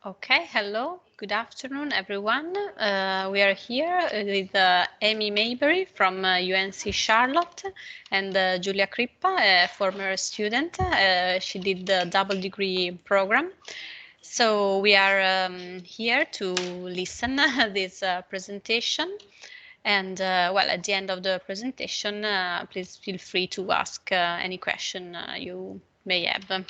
Okay, hello, good afternoon, everyone. We are here with Amy Maybury from UNC Charlotte and Julia Crippa, a former student. She did the double degree program. So we are here to listen this presentation. And well, at the end of the presentation, please feel free to ask any question you may have.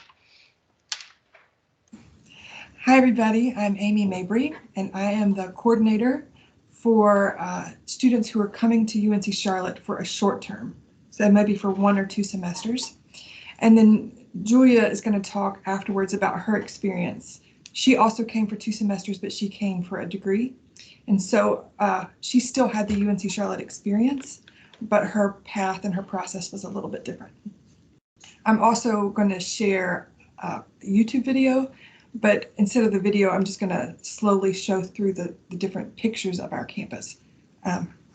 Hi, everybody. I'm Amy Mabry, and I am the coordinator for students who are coming to UNC Charlotte for a short term, so maybe for 1 or 2 semesters. And then Julia is going to talk afterwards about her experience. She also came for 2 semesters, but she came for a degree. And so she still had the UNC Charlotte experience, but her path and her process was a little bit different. I'm also going to share a YouTube video, but instead of the video, I'm just going to slowly show through the different pictures of our campus.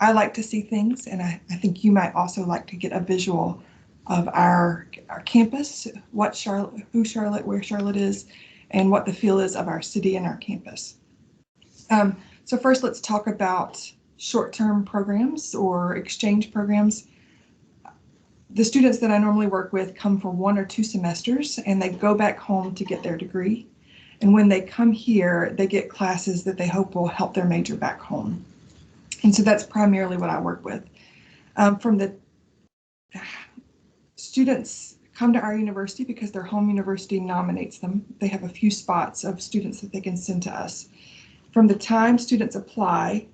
I like to see things, and I think you might also like to get a visual of our campus, what Charlotte, who Charlotte, where Charlotte is, and what the feel is of our city and our campus. So first, let's talk about short-term programs or exchange programs. The students that I normally work with come for 1 or 2 semesters, and they go back home to get their degree. And when they come here, they get classes that they hope will help their major back home. And so that's primarily what I work with. From the students come to our university because their home university nominates them. They have a few spots of students that they can send to us. From the time students apply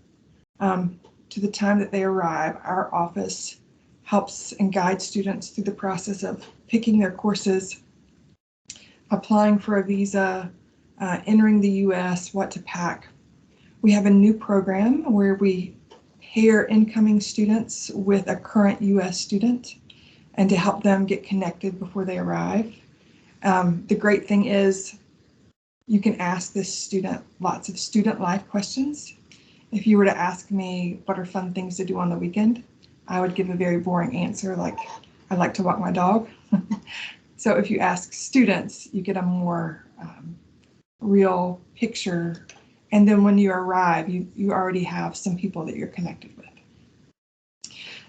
to the time that they arrive, our office helps and guides students through the process of picking their courses, applying for a visa, entering the US, what to pack. We have a new program where we pair incoming students with a current US student and to help them get connected before they arrive. The great thing is you can ask this student lots of student life questions. If you were to ask me what are fun things to do on the weekend, I would give a very boring answer like I like to walk my dog. So if you ask students, you get a more real picture, and then when you arrive, you already have some people that you're connected with.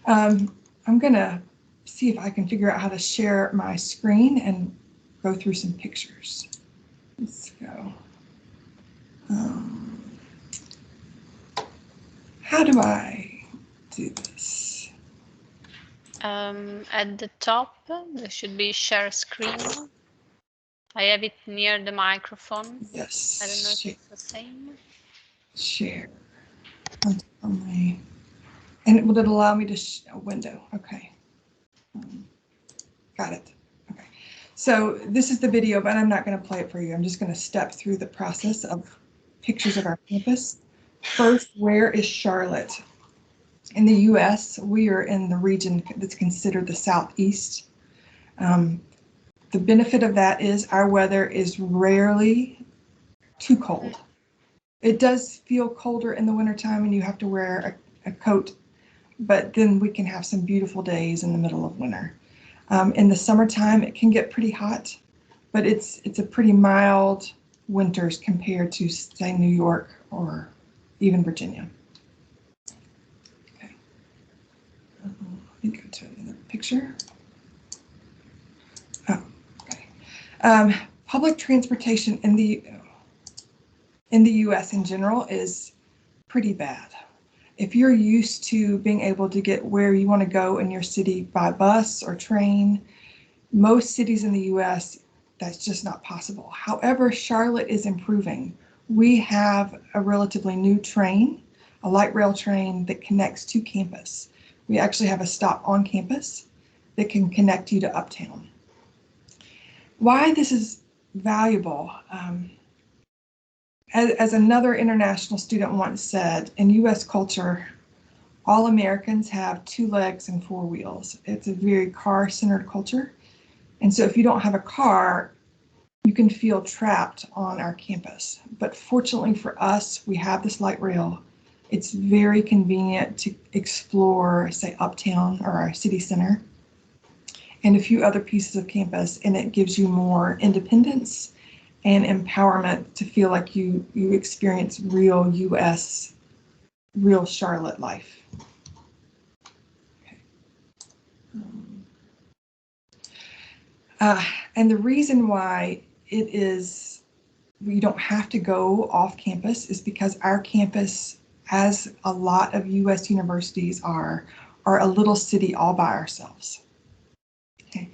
I'm gonna see if I can figure out how to share my screen and go through some pictures. Let's go. How do I do this? At the top, there should be share screen. I have it near the microphone. Yes. I don't know if it's the same. Share. And will it allow me to a window? Okay. Got it. Okay. So this is the video, but I'm not going to play it for you. I'm just going to step through the process of pictures of our campus. First, where is Charlotte? In the US, we are in the region that's considered the Southeast. The benefit of that is our weather is rarely too cold. It does feel colder in the wintertime and you have to wear a coat, but then we can have some beautiful days in the middle of winter. In the summertime, it can get pretty hot, but it's a pretty mild winters compared to, say, New York or even Virginia. Okay. Let me go to another picture. Oh, okay. Public transportation in the US in general is pretty bad. If you're used to being able to get where you want to go in your city by bus or train, most cities in the US, that's just not possible. However, Charlotte is improving. We have a relatively new train, a light rail train that connects to campus. We actually have a stop on campus that can connect you to Uptown. Why this is valuable, as another international student once said, in US culture, all Americans have 2 legs and 4 wheels. It's a very car-centered culture. And so if you don't have a car, you can feel trapped on our campus. But fortunately for us, we have this light rail. It's very convenient to explore, say, Uptown or our city center and a few other pieces of campus, and it gives you more independence and empowerment to feel like you experience real US, real Charlotte life. Okay. And the reason why you don't have to go off campus is because our campus, as a lot of US universities are a little city all by ourselves. Okay.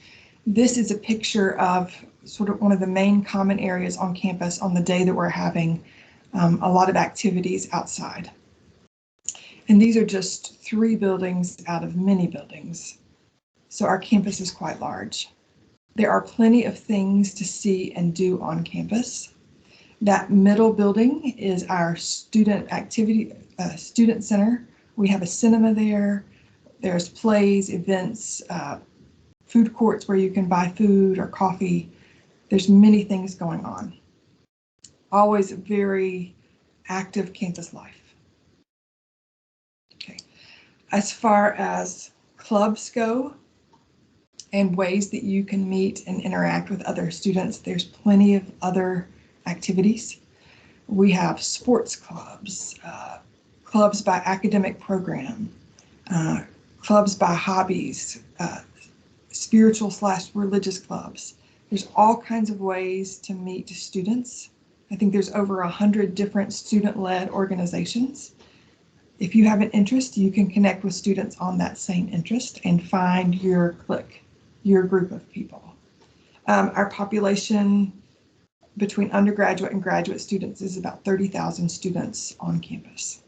This is a picture of sort of one of the main common areas on campus on the day that we're having a lot of activities outside. And these are just 3 buildings out of many buildings. So our campus is quite large. There are plenty of things to see and do on campus. That middle building is our student center. We have a cinema there. There's plays, events, food courts where you can buy food or coffee. There's many things going on. Always a very active campus life. Okay. As far as clubs go and ways that you can meet and interact with other students, there's plenty of other activities. We have sports clubs, clubs by academic program, clubs by hobbies, spiritual/religious clubs. There's all kinds of ways to meet students. I think there's over 100 different student-led organizations. If you have an interest, you can connect with students on that same interest and find your clique, your group of people. Our population between undergraduate and graduate students is about 30,000 students on campus.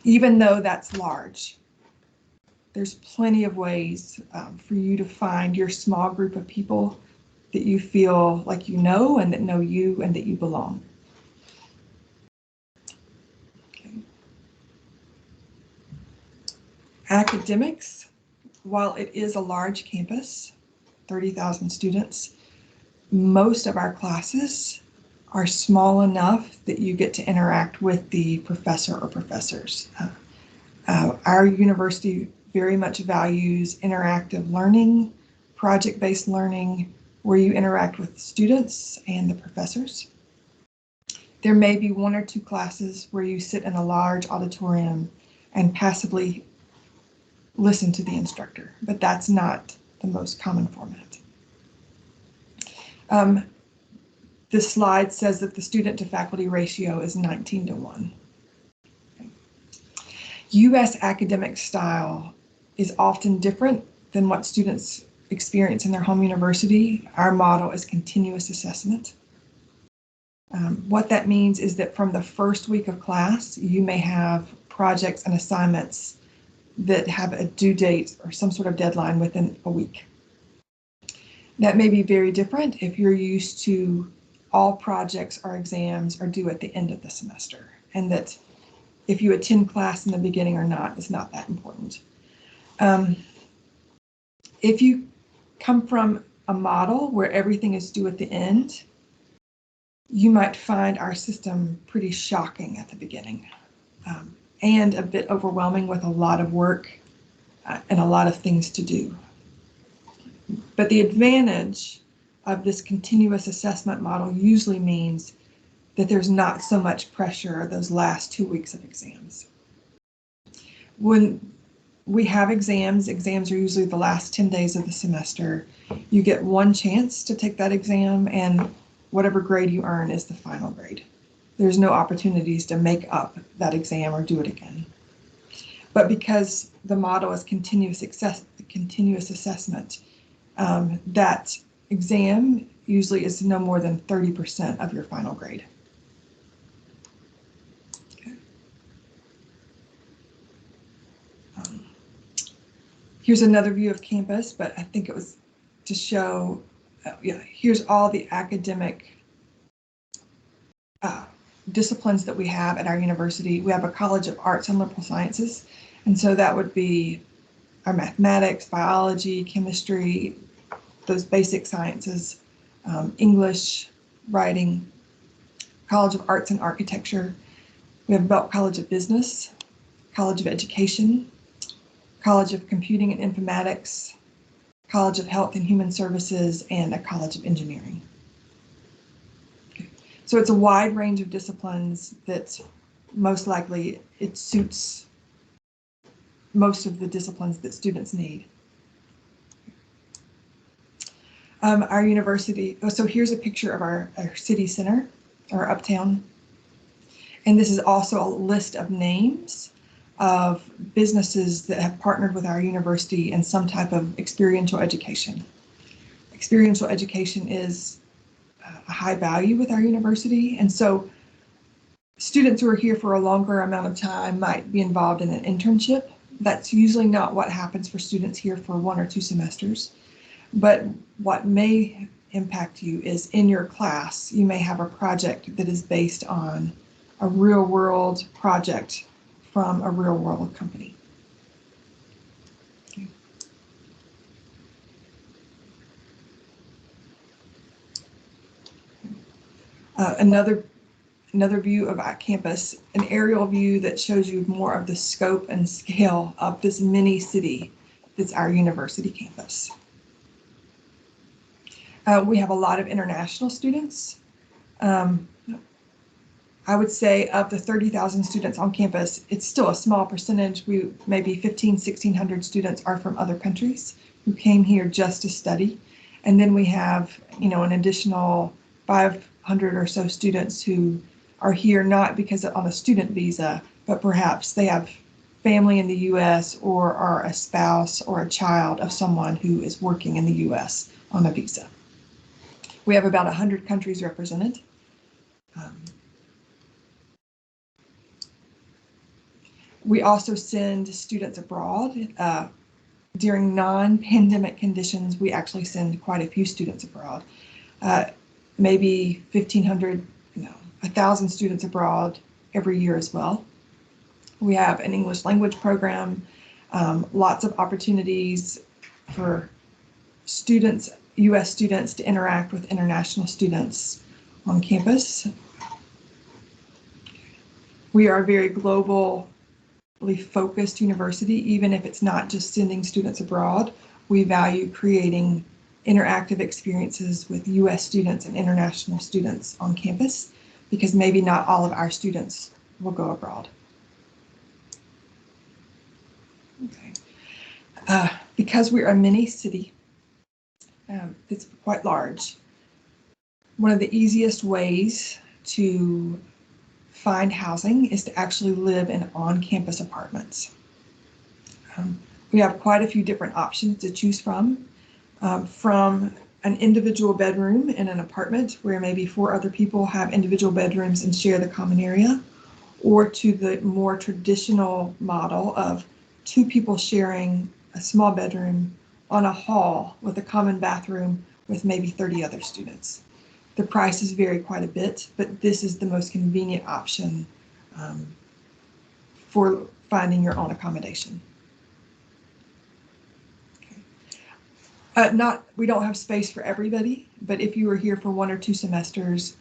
Even though that's large, there's plenty of ways for you to find your small group of people that you feel like you know and that know you and that you belong. Okay. Academics, while it is a large campus, 30,000 students, most of our classes are small enough that you get to interact with the professor or professors. Our university very much values interactive learning, project-based learning, where you interact with students and the professors. There may be 1 or 2 classes where you sit in a large auditorium and passively listen to the instructor, but that's not the most common format. This slide says that the student to faculty ratio is 19:1. US academic style is often different than what students experience in their home university. Our model is continuous assessment. What that means is that from the first week of class, you may have projects and assignments that have a due date or some sort of deadline within a week. That may be very different if you're used to all projects or exams are due at the end of the semester, and that if you attend class in the beginning or not is not that important. If you come from a model where everything is due at the end, you might find our system pretty shocking at the beginning and a bit overwhelming with a lot of work and a lot of things to do. But the advantage of this continuous assessment model usually means that there's not so much pressure those last 2 weeks of exams. When we have exams are usually the last 10 days of the semester. You get 1 chance to take that exam, and whatever grade you earn is the final grade. There's no opportunities to make up that exam or do it again. But because the model is continuous assessment, that exam usually is no more than 30% of your final grade. Okay. Here's another view of campus, but I think it was to show, here's all the academic disciplines that we have at our university. We have a College of Arts and Liberal Sciences, and so that would be our mathematics, biology, chemistry, those basic sciences, English, writing, College of Arts and Architecture. We have Belk College of Business, College of Education, College of Computing and Informatics, College of Health and Human Services, and a College of Engineering. So it's a wide range of disciplines that most likely it suits most of the disciplines that students need. Our university, so here's a picture of our city center, or uptown. And this is also a list of names of businesses that have partnered with our university in some type of experiential education. Experiential education is a high value with our university, and so students who are here for a longer amount of time might be involved in an internship. That's usually not what happens for students here for 1 or 2 semesters. But what may impact you is in your class, you may have a project that is based on a real world project from a real world company. Okay. Another view of our campus, an aerial view that shows you more of the scope and scale of this mini city that's our university campus. We have a lot of international students. I would say of the 30,000 students on campus, it's still a small percentage. Maybe 1,600 students are from other countries who came here just to study. And then we have, an additional 500 or so students who are here not because on a student visa, but perhaps they have family in the US or are a spouse or a child of someone who is working in the US on a visa. We have about 100 countries represented. We also send students abroad. During non-pandemic conditions, we actually send quite a few students abroad. Maybe 1,500, 1,000 students abroad every year as well. We have an English language program, lots of opportunities for students, US students, to interact with international students on campus. We are a very globally focused university, even if it's not just sending students abroad. We value creating interactive experiences with US students and international students on campus, because maybe not all of our students will go abroad. Okay. Because we're a mini city, it's quite large. One of the easiest ways to find housing is to actually live in on-campus apartments. We have quite a few different options to choose from an individual bedroom in an apartment where maybe 4 other people have individual bedrooms and share the common area, or to the more traditional model of 2 people sharing a small bedroom on a hall with a common bathroom with maybe 30 other students. The prices vary quite a bit, but this is the most convenient option for finding your own accommodation. Okay. We don't have space for everybody, but if you are here for 1 or 2 semesters,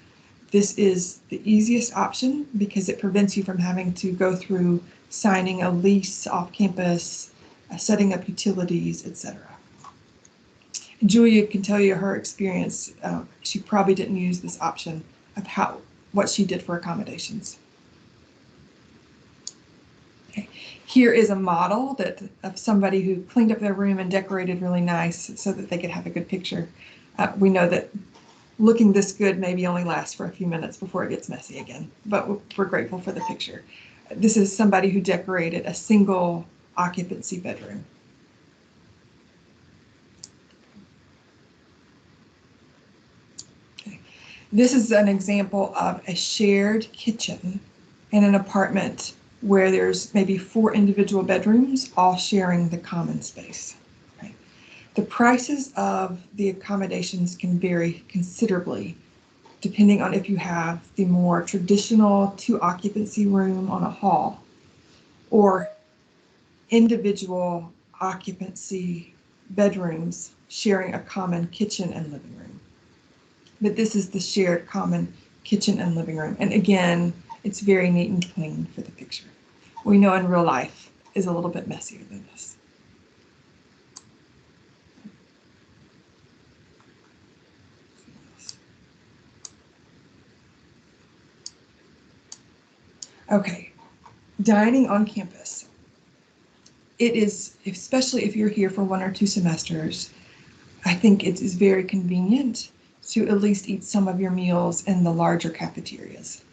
this is the easiest option because it prevents you from having to go through signing a lease off campus, setting up utilities, etc. Julia can tell you her experience. She probably didn't use this option of what she did for accommodations. Okay. Here is a model of somebody who cleaned up their room and decorated really nice so that they could have a good picture. We know that looking this good maybe only lasts for a few minutes before it gets messy again, but we're grateful for the picture. This is somebody who decorated a single occupancy bedroom. Okay. This is an example of a shared kitchen in an apartment where there's maybe 4 individual bedrooms all sharing the common space. Okay. The prices of the accommodations can vary considerably depending on if you have the more traditional 2 occupancy room on a hall or individual occupancy bedrooms sharing a common kitchen and living room. But this is the shared common kitchen and living room. And again, it's very neat and clean for the picture. We know in real life is a little bit messier than this. Okay, dining on campus. It is, especially if you're here for 1 or 2 semesters, I think it is very convenient to at least eat some of your meals in the larger cafeterias.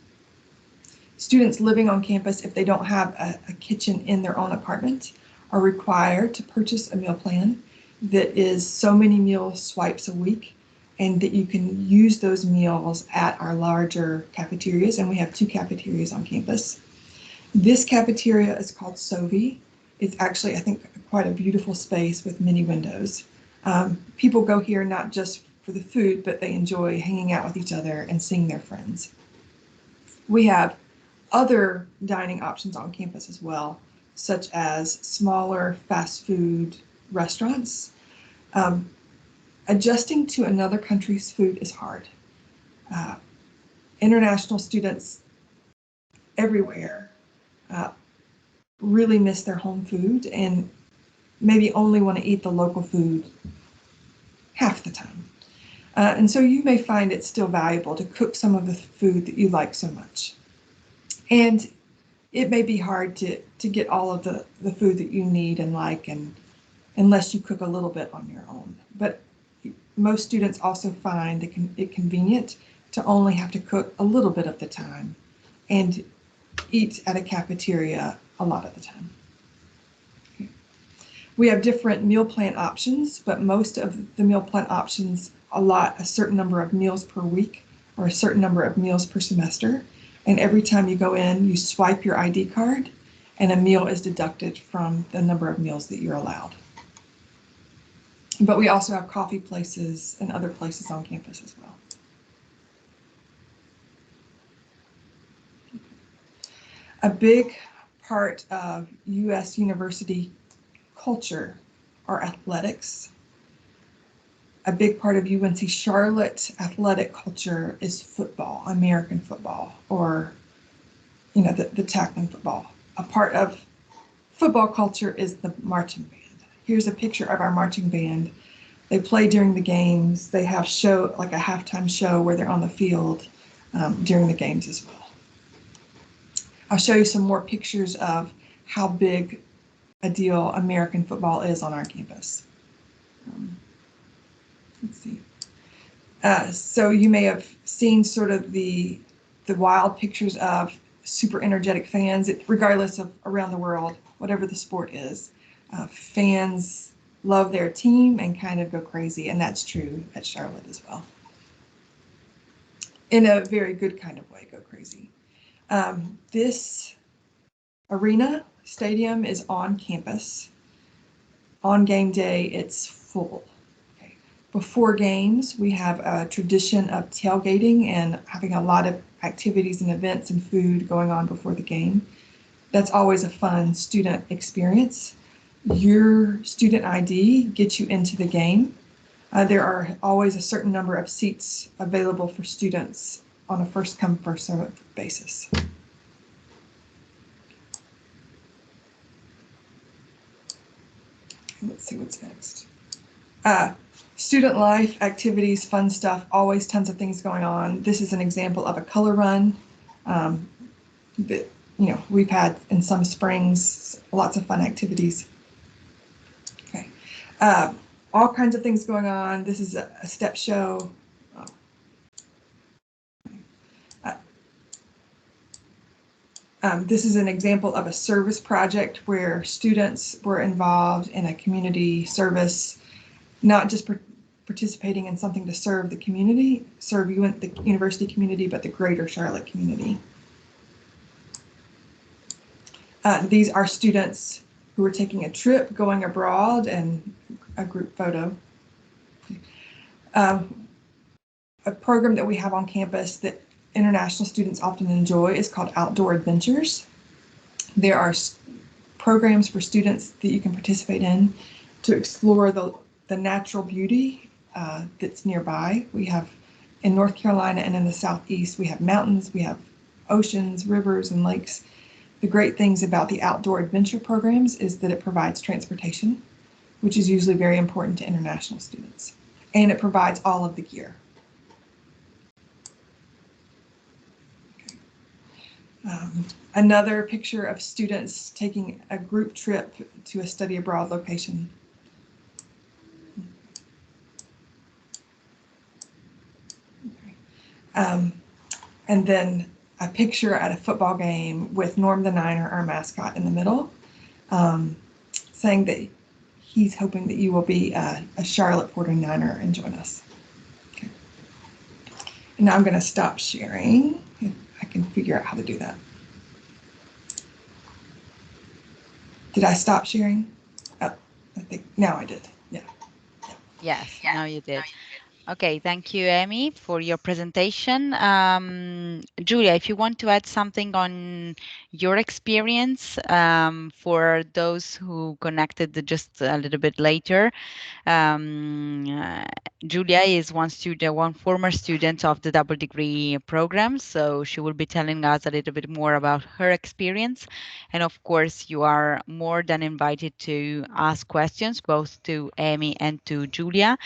Students living on campus, if they don't have a kitchen in their own apartment, are required to purchase a meal plan that is so many meal swipes a week, and that you can use those meals at our larger cafeterias, and we have 2 cafeterias on campus. This cafeteria is called Sovi. It's actually, I think, quite a beautiful space with many windows. People go here not just for the food, but they enjoy hanging out with each other and seeing their friends. We have other dining options on campus as well, such as smaller fast food restaurants. Adjusting to another country's food is hard. International students everywhere really miss their home food and maybe only want to eat the local food half the time. And so you may find it still valuable to cook some of the food that you like so much. And it may be hard to get all of the food that you need and like, and unless you cook a little bit on your own. But most students also find it convenient to only have to cook a little bit of the time and eat at a cafeteria a lot of the time. We have different meal plan options, but most of the meal plan options allot a certain number of meals per week or a certain number of meals per semester. And every time you go in, you swipe your ID card and a meal is deducted from the number of meals that you're allowed. But we also have coffee places and other places on campus as well. A big part of U.S. university culture are athletics. A big part of UNC Charlotte athletic culture is football, American football, or the tackling football. A part of football culture is the marching band. Here's a picture of our marching band. They play during the games. They have like a halftime show where they're on the field during the games as well. I'll show you some more pictures of how big a deal American football is on our campus. Let's see. So you may have seen sort of the wild pictures of super energetic fans, regardless of around the world, whatever the sport is. Fans love their team and kind of go crazy, and that's true at Charlotte as well. In a very good kind of way, go crazy. This stadium is on campus. On game day, it's full. Okay. Before games, we have a tradition of tailgating and having a lot of activities and events and food going on before the game. That's always a fun student experience. Your student ID gets you into the game. There are always a certain number of seats available for students on a first come, first served basis. Let's see what's next. Student life, activities, fun stuff, always tons of things going on. This is an example of a color run that we've had in some springs, lots of fun activities. Okay, all kinds of things going on. This is a step show. This is an example of a service project where students were involved in a community service, not just participating in something to serve the community, serve the university community, but the greater Charlotte community. These are students who are taking a trip, going abroad, and a group photo. A program that we have on campus that international students often enjoy is called Outdoor Adventures. There are programs for students that you can participate in to explore the natural beauty that's nearby. We have in North Carolina and in the Southeast, we have mountains, we have oceans, rivers, and lakes. The great things about the outdoor adventure programs is that it provides transportation, which is usually very important to international students, and it provides all of the gear. another picture of students taking a group trip to a study abroad location. And then a picture at a football game with Norm the Niner, our mascot, in the middle, saying that he's hoping that you will be a Charlotte 49er and join us. Okay. And now I'm going to stop sharing. If I can figure out how to do that. Did I stop sharing? Oh, I think now I did. Yeah. Yes, now you did. Okay, thank you, Amy, for your presentation. Julia, if you want to add something on your experience for those who connected just a little bit later. Julia is one former student of the double degree program, so she will be telling us a little bit more about her experience. And of course, you are more than invited to ask questions both to Amy and to Julia.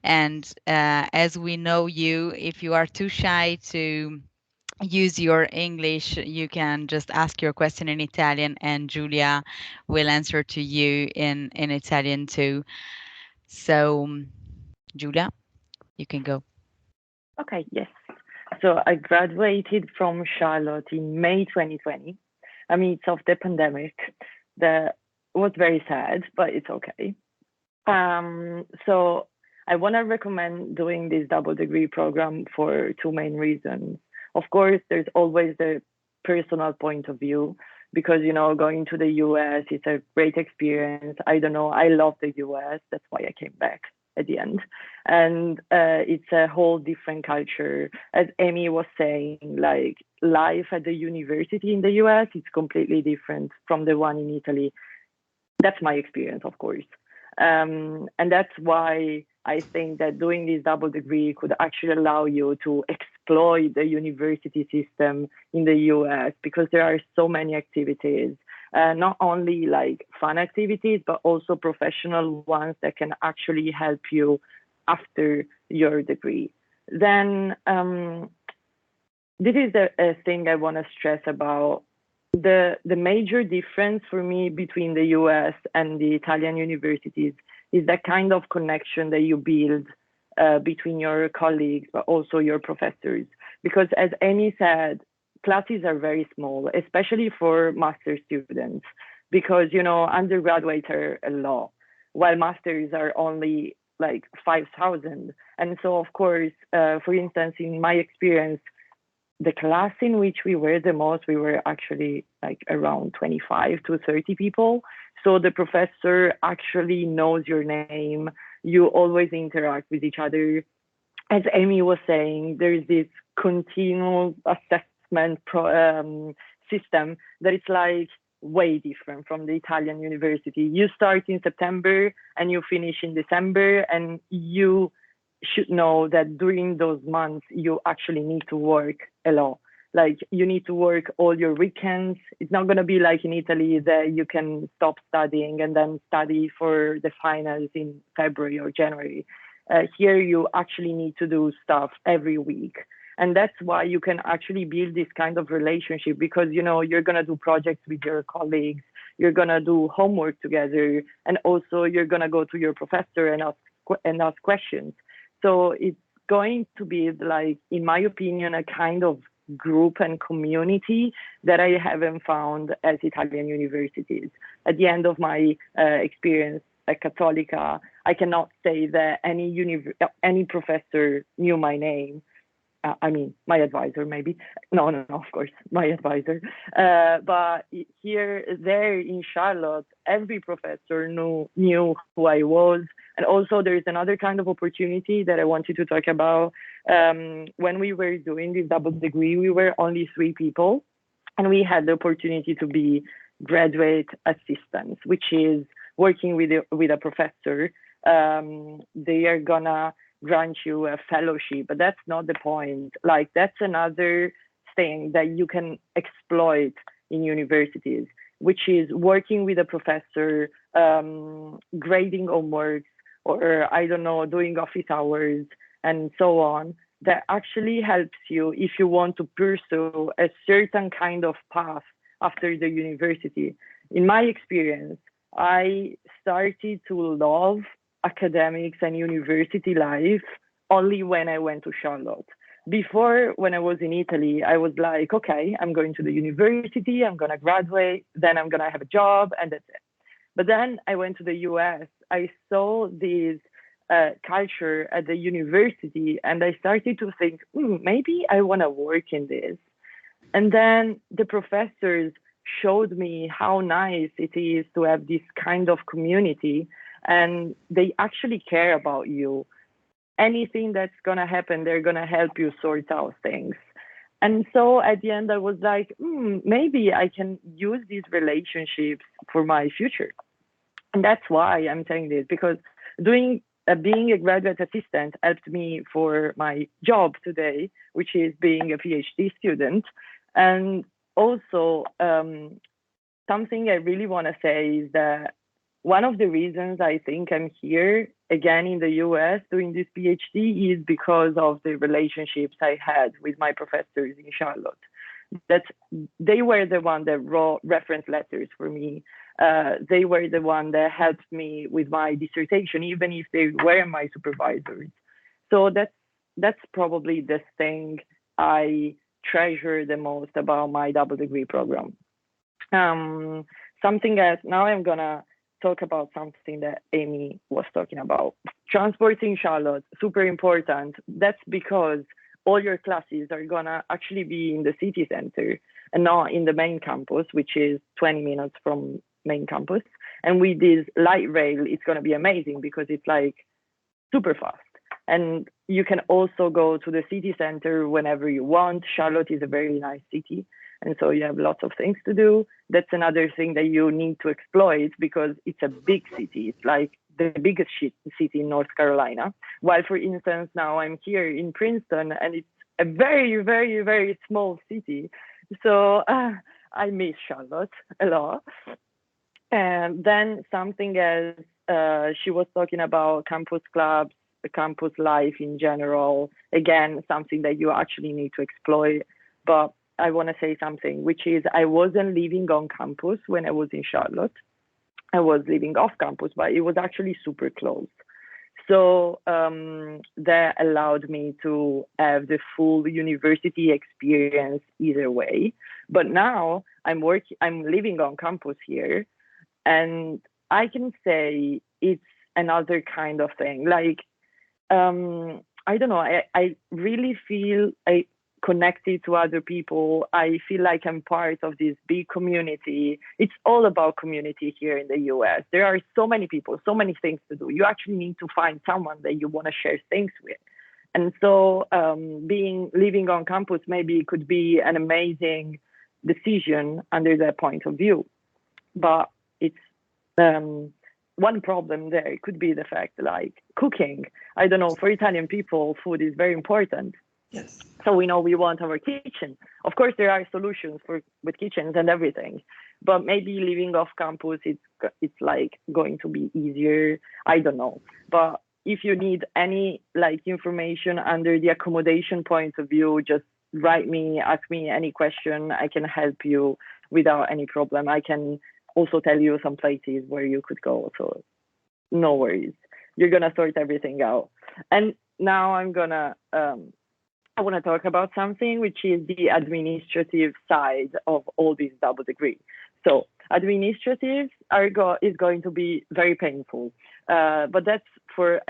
And as we know you, if you are too shy to use your English, you can just ask your question in Italian and Julia will answer to you in Italian too. So, Julia, you can go. Okay, yes. So I graduated from Charlotte in May 2020, amidst of the pandemic. That was very sad, but it's okay. So I want to recommend doing this double degree program for two main reasons. Of course, there's always the personal point of view because, you know, going to the US is a great experience. I don't know, I love the US. That's why I came back at the end. And it's a whole different culture. As Amy was saying, like life at the university in the US is completely different from the one in Italy. That's my experience, of course. And that's why I think that doing this double degree could actually allow you to exploit the university system in the US because there are so many activities, not only like fun activities, but also professional ones that can actually help you after your degree. Then this is a thing I want to stress about. The major difference for me between the US and the Italian universities is that kind of connection that you build between your colleagues, but also your professors. Because as Amy said, classes are very small, especially for master students, because, you know, undergraduates are a lot, while masters are only like 5,000. And so, of course, for instance, in my experience, the class in which we were the most, we were actually like around 25 to 30 people. So the professor actually knows your name. You always interact with each other. As Amy was saying, there's this continual assessment system that is like way different from the Italian university. You start in September and you finish in December, and you should know that during those months, you actually need to work a lot. Like you need to work all your weekends. It's not going to be like in Italy that you can stop studying and then study for the finals in February or January. Here, you actually need to do stuff every week. And that's why you can actually build this kind of relationship because, you know, you're going to do projects with your colleagues, you're going to do homework together, and also you're going to go to your professor and ask questions. So it's going to be like, in my opinion, a kind of group and community that I haven't found as Italian universities. At the end of my experience at Cattolica, I cannot say that any professor knew my name. I mean, my advisor, maybe. No, of course, my advisor. But there in Charlotte, every professor knew who I was. And also there's another kind of opportunity that I wanted to talk about. When we were doing this double degree, we were only 3 people. And we had the opportunity to be graduate assistants, which is working with a professor. They are gonna grant you a fellowship, but that's not the point. Like that's another thing that you can exploit in universities, which is working with a professor, grading homework, or I don't know, doing office hours and so on. That actually helps you if you want to pursue a certain kind of path after the university. In my experience, I started to love academics and university life only when I went to Charlotte. Before, when I was in Italy, I was like, okay, I'm going to the university, I'm going to graduate, then I'm going to have a job, and that's it. But then I went to the US. I saw this culture at the university, and I started to think, maybe I want to work in this. And then the professors showed me how nice it is to have this kind of community, and they actually care about you. Anything that's going to happen, they're going to help you sort out things. And so at the end, I was like, maybe I can use these relationships for my future. And that's why I'm saying this, because being a graduate assistant helped me for my job today, which is being a PhD student. And also, something I really want to say is that one of the reasons I think I'm here again in the US doing this PhD is because of the relationships I had with my professors in Charlotte. That they were the one that wrote reference letters for me. They were the one that helped me with my dissertation, even if they weren't my supervisors. So that's probably the thing I treasure the most about my double degree program. Something else, now I'm gonna talk about something that Amy was talking about. Transport in Charlotte, super important. That's because all your classes are gonna actually be in the city center and not in the main campus, which is 20 minutes from main campus. And with this light rail, it's gonna be amazing because it's like super fast. And you can also go to the city center whenever you want. Charlotte is a very nice city, and so you have lots of things to do. That's another thing that you need to exploit because it's a big city. It's like the biggest city in North Carolina. While, for instance, now I'm here in Princeton, and it's a very, very, very small city. So I miss Charlotte a lot. And then something else, she was talking about campus clubs, the campus life in general. Again, something that you actually need to exploit. But I want to say something, which is I wasn't living on campus when I was in Charlotte. I was living off campus, but it was actually super close. So that allowed me to have the full university experience either way. But now I'm living on campus here, and I can say it's another kind of thing. Like, I don't know, I really feel connected to other people. I feel like I'm part of this big community. It's all about community here in the US. There are so many people, so many things to do. You actually need to find someone that you want to share things with. And so living on campus maybe could be an amazing decision under that point of view. But it's one problem there could be the fact like cooking. I don't know, for Italian people, food is very important. Yes. So we know we want our kitchen. Of course, there are solutions with kitchens and everything, but maybe living off campus, it's like going to be easier. I don't know. But if you need any like information under the accommodation point of view, just write me, ask me any question. I can help you without any problem. I can also tell you some places where you could go. So no worries. You're gonna sort everything out. And now I want to talk about something which is the administrative side of all these double degrees. So administrative is going to be very painful, but that's for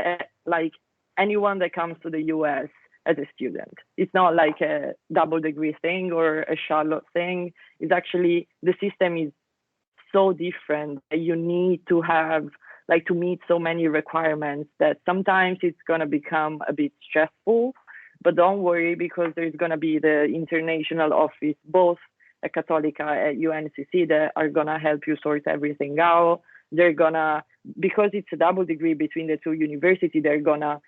like anyone that comes to the US as a student. It's not like a double degree thing or a Charlotte thing. It's actually, the system is so different that you need to have like to meet so many requirements that sometimes it's going to become a bit stressful. But don't worry, because there's going to be the international office, both at Cattolica at UNCC, that are going to help you sort everything out. They're going to, because it's a double degree between the two universities, they're going to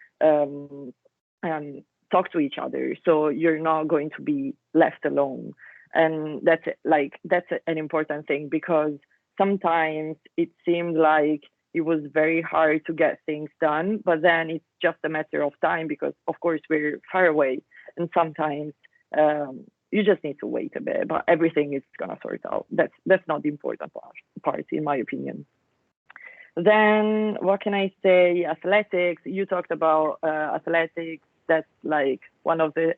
talk to each other. So you're not going to be left alone. And that's an important thing, because sometimes it seemed like it was very hard to get things done, but then it's just a matter of time because, of course, we're far away, and sometimes you just need to wait a bit, but everything is gonna sort out. That's not the important part in my opinion. Then what can I say? Athletics. You talked about athletics. That's like one of the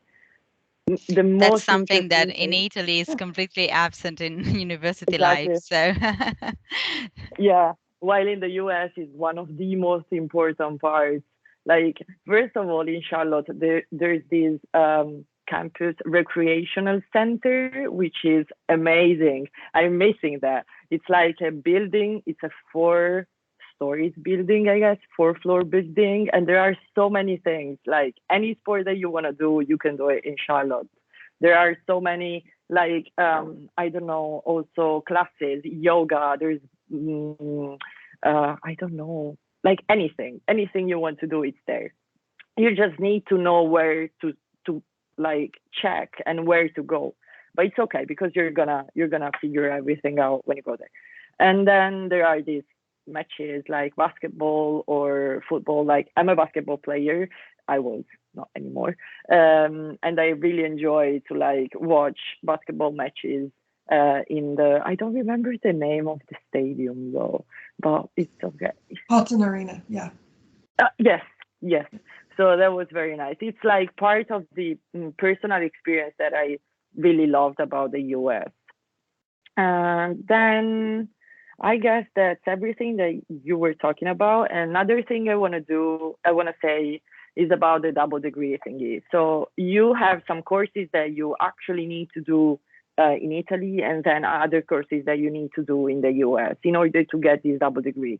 That's most something that interesting in things. Italy is completely absent in university life. Exactly. So Yeah. While in the US is one of the most important parts. Like first of all, in Charlotte, there's this campus recreational center, which is amazing. I'm missing that. It's like a building. It's a 4 stories building, I guess, 4-floor building, and there are so many things. Like any sport that you want to do, you can do it in Charlotte. There are so many like I don't know, also classes, yoga. There's I don't know, like anything you want to do, it's there. You just need to know where to like check and where to go. But it's okay because you're gonna figure everything out when you go there. And then there are these matches like basketball or football. Like I'm a basketball player. I was not anymore. And I really enjoy to like watch basketball matches in the, I don't remember the name of the stadium though, but it's okay. Houghton Arena, yeah. Yes, yes. So that was very nice. It's like part of the personal experience that I really loved about the US. And then I guess that's everything that you were talking about. Another thing I want to say is about the double degree thingy. So you have some courses that you actually need to do in Italy, and then other courses that you need to do in the US in order to get this double degree.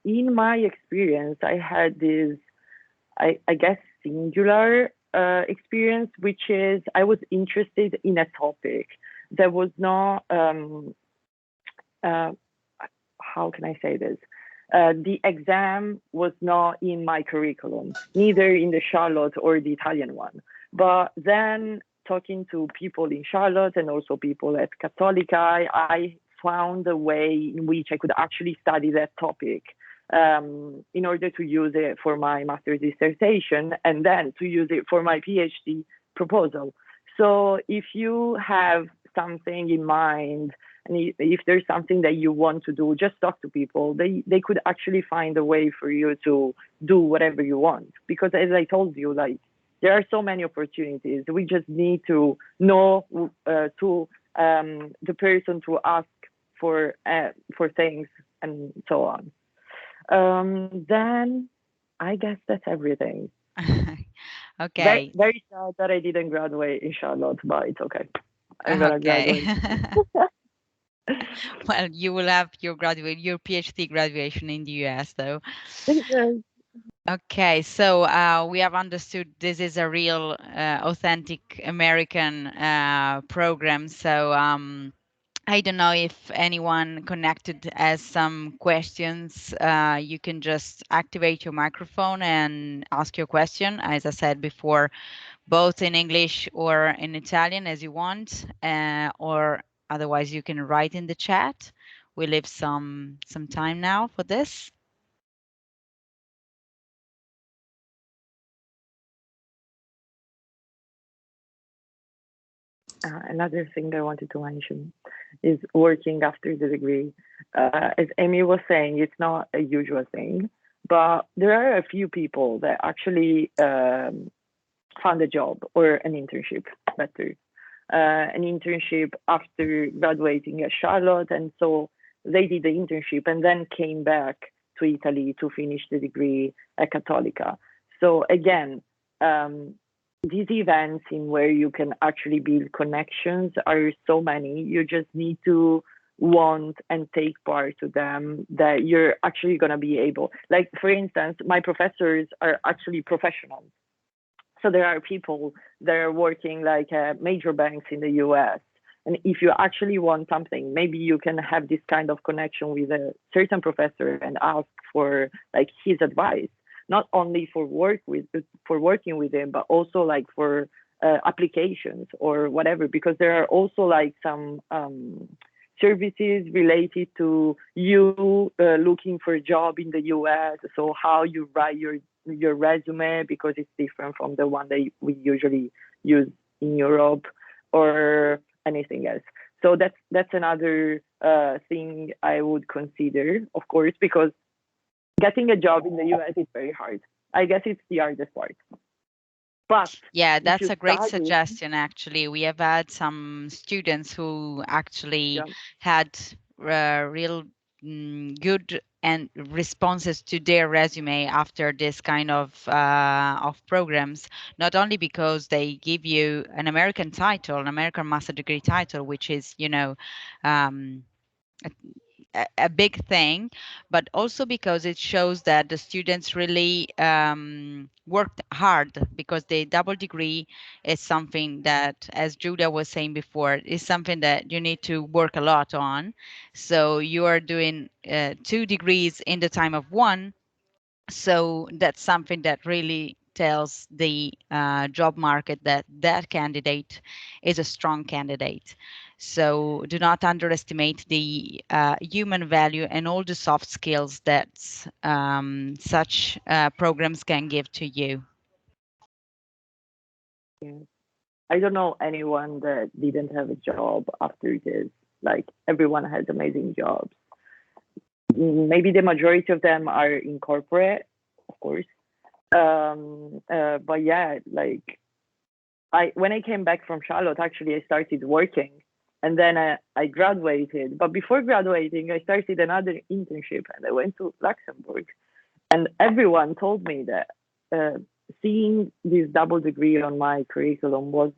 In my experience, I had this, I guess, singular experience, which is I was interested in a topic that was not, how can I say this? The exam was not in my curriculum, neither in the Charlotte or the Italian one. But then talking to people in Charlotte and also people at Cattolica, I found a way in which I could actually study that topic in order to use it for my master's dissertation and then to use it for my PhD proposal. So if you have something in mind, and if there's something that you want to do, just talk to people. They could actually find a way for you to do whatever you want. Because as I told you, like there are so many opportunities. We just need to know to the person to ask for things and so on. Then I guess that's everything. okay. Very, very sad that I didn't graduate in Charlotte, but it's okay. I'm gonna graduate. Well, you will have your PhD graduation in the US, though. Okay, so we have understood this is a real, authentic American program. So I don't know if anyone connected has some questions. You can just activate your microphone and ask your question. As I said before, both in English or in Italian as you want, or otherwise you can write in the chat. We leave some time now for this. Another thing I wanted to mention is working after the degree. As Amy was saying, it's not a usual thing, but there are a few people that actually found a job or an internship, better, an internship after graduating at Charlotte. And so they did the internship and then came back to Italy to finish the degree at Cattolica. So again, these events in where you can actually build connections are so many. You just need to want and take part to them that you're actually going to be able. Like, for instance, my professors are actually professionals. So there are people that are working like major banks in the US. And if you actually want something, maybe you can have this kind of connection with a certain professor and ask for like his advice, not only for working with him, but also like for applications or whatever, because there are also like some services related to you looking for a job in the US. So how you write your resume, because it's different from the one that we usually use in Europe or anything else. So that's another thing I would consider, of course, because getting a job in the US is very hard. I guess it's the hardest part. But yeah, if that's you a great study, suggestion. Actually, we have had some students who actually yeah, had real good and responses to their resume after this kind of programs. Not only because they give you an American title, an American master degree title, which is um, a big thing, but also because it shows that the students really worked hard, because the double degree is something that, as Julia was saying before, is something that you need to work a lot on. So you are doing 2 degrees in the time of one, so that's something that really tells the job market that that candidate is a strong candidate. So do not underestimate the human value and all the soft skills that such programs can give to you. yeah. I don't know anyone that didn't have a job after this. Like everyone has amazing jobs. Maybe the majority of them are in corporate, of course. But yeah, like I when I came back from Charlotte, actually I started working, and then I graduated. But before graduating, I started another internship, and I went to Luxembourg. And everyone told me that seeing this double degree on my curriculum was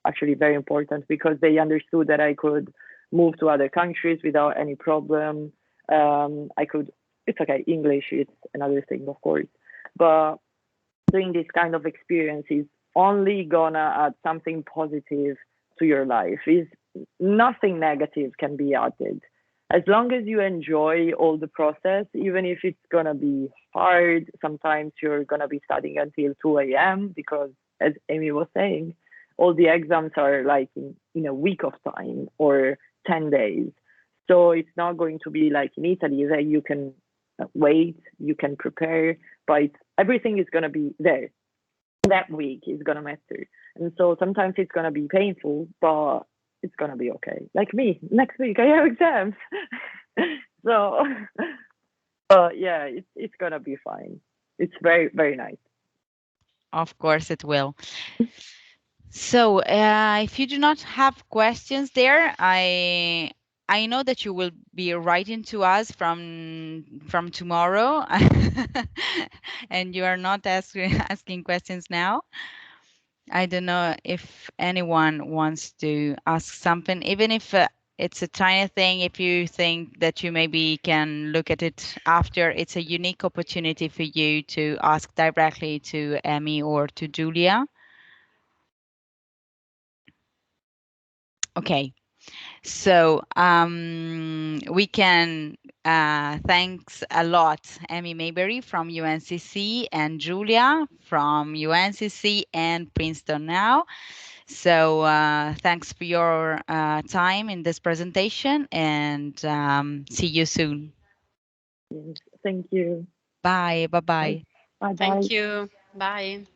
actually very important, because they understood that I could move to other countries without any problem. I could, it's okay, English is another thing, of course, but doing this kind of experience is only gonna add something positive to your life. Is nothing negative can be added. As long as you enjoy all the process, even if it's gonna be hard, sometimes you're gonna be studying until 2 a.m. because, as Amy was saying, all the exams are like in a week of time or 10 days. So it's not going to be like in Italy that you can wait, you can prepare, but everything is going to be there. That week is going to matter. And so sometimes it's going to be painful, but it's going to be okay. Like me, next week I have exams. So, yeah, it's going to be fine. It's very, very nice. Of course it will. So, if you do not have questions there, I know that you will be writing to us from tomorrow, and you are not asking questions now. I don't know if anyone wants to ask something, even if it's a tiny thing. If you think that you maybe can look at it after, it's a unique opportunity for you to ask directly to Amy or to Julia. Okay. So we can thanks a lot Amy Mayberry from UNCC and Julia from UNCC and Princeton now. So thanks for your time in this presentation, and see you soon. Yes, thank you. Bye. Bye-bye. Bye bye. Thank you. Bye.